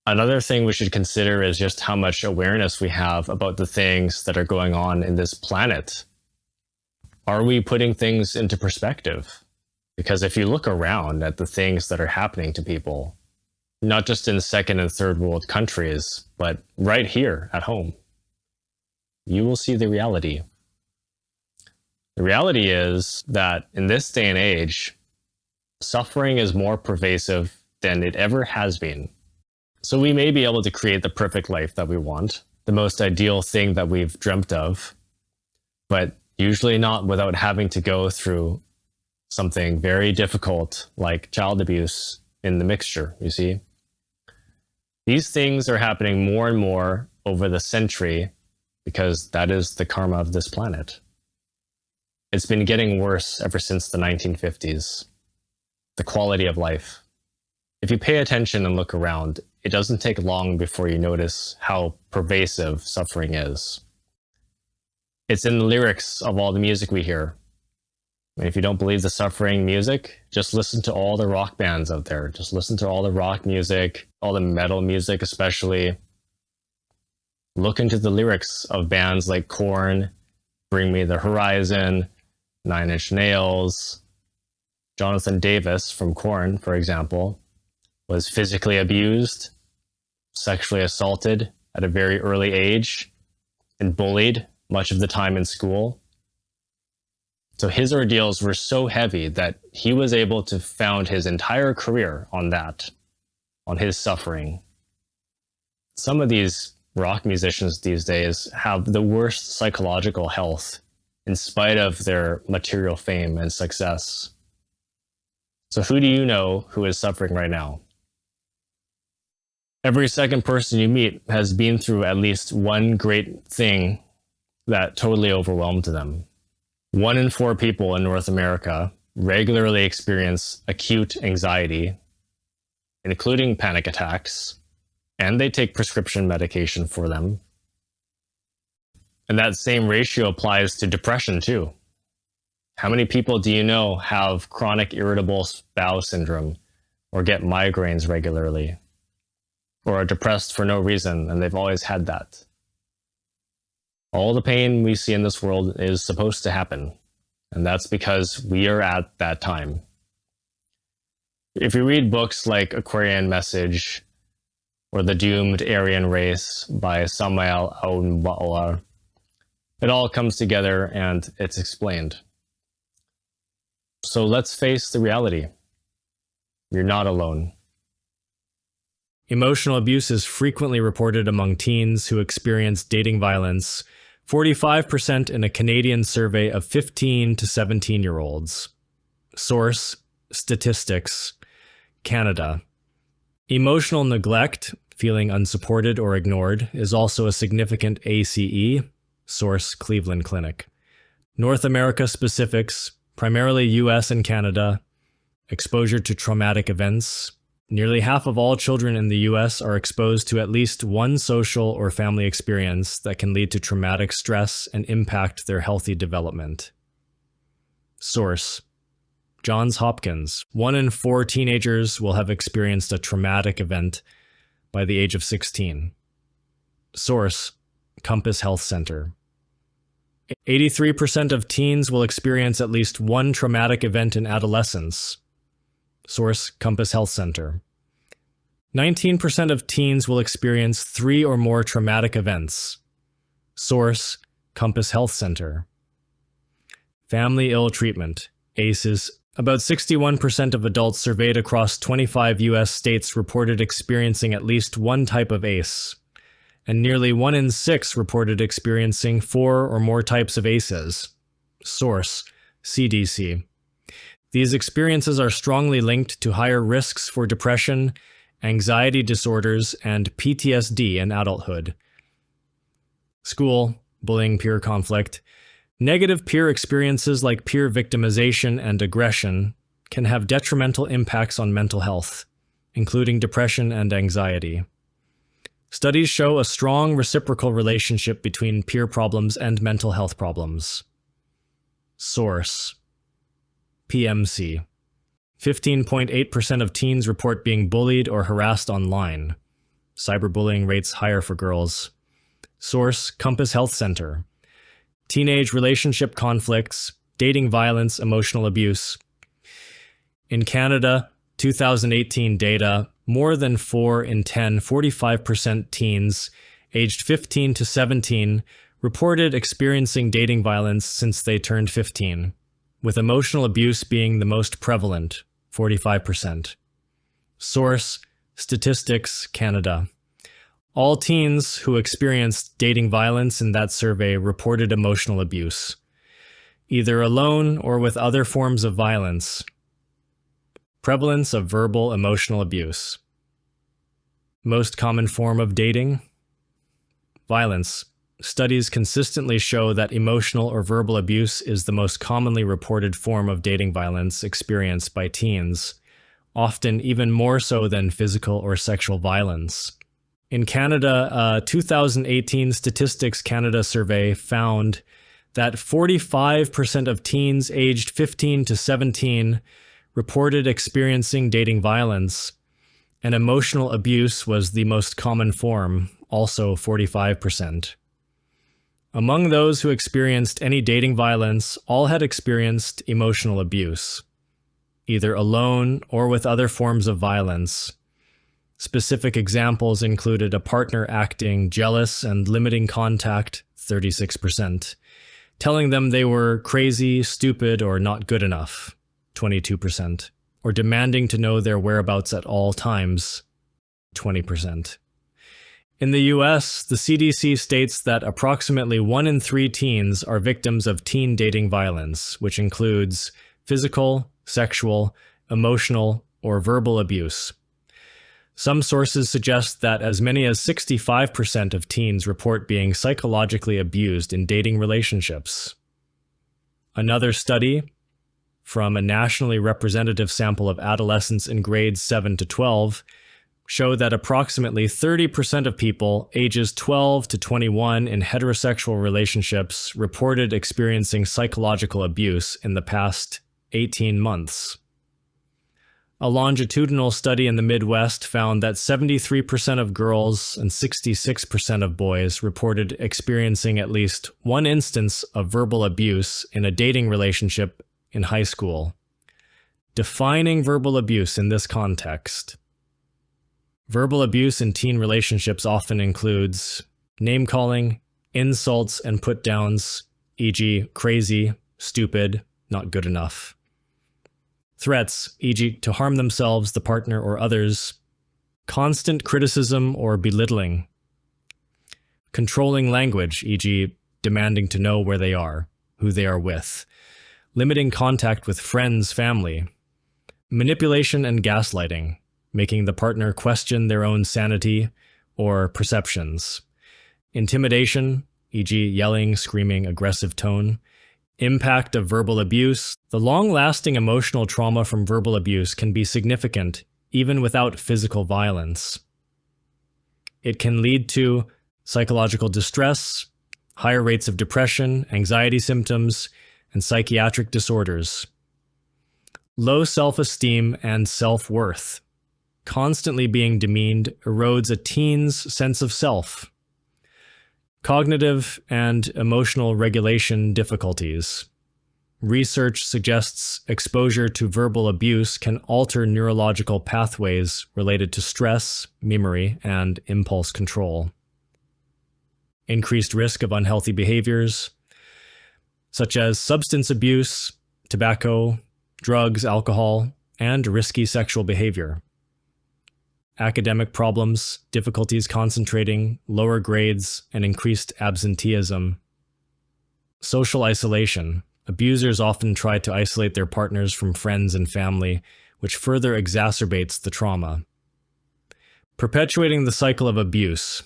Another thing we should consider is just how much awareness we have about the things that are going on in this planet. Are we putting things into perspective? Because if you look around at the things that are happening to people, not just in second and third world countries, but right here at home, you will see the reality. The reality is that in this day and age, suffering is more pervasive than it ever has been. So we may be able to create the perfect life that we want, the most ideal thing that we've dreamt of, but usually not without having to go through something very difficult like child abuse in the mixture, you see. These things are happening more and more over the century because that is the karma of this planet. It's been getting worse ever since the 1950s. The quality of life. If you pay attention and look around, it doesn't take long before you notice how pervasive suffering is. It's in the lyrics of all the music we hear. And if you don't believe the suffering music, just listen to all the rock bands out there. Just listen to all the rock music, all the metal music especially. Look into the lyrics of bands like Korn, Bring Me the Horizon, Nine Inch Nails. Jonathan Davis from Korn, for example, was physically abused, sexually assaulted at a very early age, and bullied much of the time in school. So his ordeals were so heavy that he was able to found his entire career on that, on his suffering. Some of these rock musicians these days have the worst psychological health in spite of their material fame and success. So who do you know who is suffering right now? Every second person you meet has been through at least one great thing that totally overwhelmed them. 1 in 4 people in North America regularly experience acute anxiety, including panic attacks, and they take prescription medication for them. And that same ratio applies to depression too. How many people do you know have chronic irritable bowel syndrome or get migraines regularly or are depressed for no reason and they've always had that? All the pain we see in this world is supposed to happen, and that's because we are at that time. If you read books like Aquarian Message or The Doomed Aryan Race by Samael Aounbala, it all comes together and it's explained. So let's face the reality. You're not alone. Emotional abuse is frequently reported among teens who experience dating violence, 45% in a Canadian survey of 15 to 17-year-olds. Source: Statistics, Canada. Emotional neglect, feeling unsupported or ignored, is also a significant ACE. Source: Cleveland Clinic. North America specifics, primarily US and Canada. Exposure to traumatic events. Nearly half of all children in the US are exposed to at least one social or family experience that can lead to traumatic stress and impact their healthy development. Source: Johns Hopkins. 1 in 4 teenagers will have experienced a traumatic event by the age of 16. Source: Compass Health Center. 83% of teens will experience at least one traumatic event in adolescence. Source: Compass Health Center. 19% of teens will experience 3 or more traumatic events. Source: Compass Health Center. Family ill treatment, ACEs. About 61% of adults surveyed across 25 US states reported experiencing at least one type of ACE, and nearly 1 in 6 reported experiencing 4 or more types of ACEs. Source: CDC. These experiences are strongly linked to higher risks for depression, anxiety disorders, and PTSD in adulthood. School, bullying, peer conflict. Negative peer experiences like peer victimization and aggression can have detrimental impacts on mental health, including depression and anxiety. Studies show a strong reciprocal relationship between peer problems and mental health problems. Source: PMC. 15.8% of teens report being bullied or harassed online. Cyberbullying rates higher for girls. Source: Compass Health Center. Teenage relationship conflicts, dating violence, emotional abuse. In Canada, 2018 data, more than 4 in 10, 45% teens aged 15 to 17 reported experiencing dating violence since they turned 15, with emotional abuse being the most prevalent, 45%. Source: Statistics Canada. All teens who experienced dating violence in that survey reported emotional abuse, either alone or with other forms of violence. Prevalence of verbal emotional abuse. Most common form of dating? Violence. Studies consistently show that emotional or verbal abuse is the most commonly reported form of dating violence experienced by teens, often even more so than physical or sexual violence. In Canada, a 2018 Statistics Canada survey found that 45% of teens aged 15 to 17 reported experiencing dating violence, and emotional abuse was the most common form, also 45%. Among those who experienced any dating violence, all had experienced emotional abuse, either alone or with other forms of violence. Specific examples included a partner acting jealous and limiting contact, 36%, telling them they were crazy, stupid, or not good enough, 22%, or demanding to know their whereabouts at all times, 20%. In the US, the CDC states that approximately 1 in 3 teens are victims of teen dating violence, which includes physical, sexual, emotional, or verbal abuse. Some sources suggest that as many as 65% of teens report being psychologically abused in dating relationships. Another study, from a nationally representative sample of adolescents in grades 7 to 12, showed that approximately 30% of people ages 12 to 21 in heterosexual relationships reported experiencing psychological abuse in the past 18 months. A longitudinal study in the Midwest found that 73% of girls and 66% of boys reported experiencing at least one instance of verbal abuse in a dating relationship in high school. Defining verbal abuse in this context. Verbal abuse in teen relationships often includes name-calling, insults and put-downs, e.g., crazy, stupid, not good enough. Threats, e.g., to harm themselves, the partner, or others. Constant criticism or belittling. Controlling language, e.g., demanding to know where they are, who they are with. Limiting contact with friends, family. Manipulation and gaslighting, making the partner question their own sanity or perceptions. Intimidation, e.g., yelling, screaming, aggressive tone. Impact of verbal abuse. The long-lasting emotional trauma from verbal abuse can be significant, even without physical violence. It can lead to psychological distress, higher rates of depression, anxiety symptoms, and psychiatric disorders. Low self-esteem and self-worth. Constantly being demeaned erodes a teen's sense of self. Cognitive and emotional regulation difficulties. Research suggests exposure to verbal abuse can alter neurological pathways related to stress, memory, and impulse control. Increased risk of unhealthy behaviors, such as substance abuse, tobacco, drugs, alcohol, and risky sexual behavior. Academic problems, difficulties concentrating, lower grades, and increased absenteeism. Social isolation. Abusers often try to isolate their partners from friends and family, which further exacerbates the trauma. Perpetuating the cycle of abuse.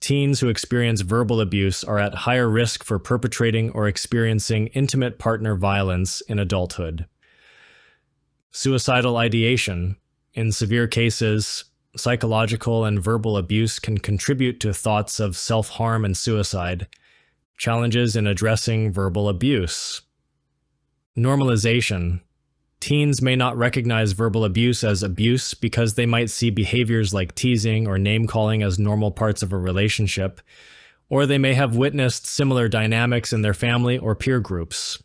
Teens who experience verbal abuse are at higher risk for perpetrating or experiencing intimate partner violence in adulthood. Suicidal ideation. In severe cases, psychological and verbal abuse can contribute to thoughts of self-harm and suicide. Challenges in addressing verbal abuse. Normalization. Teens may not recognize verbal abuse as abuse because they might see behaviors like teasing or name-calling as normal parts of a relationship, or they may have witnessed similar dynamics in their family or peer groups.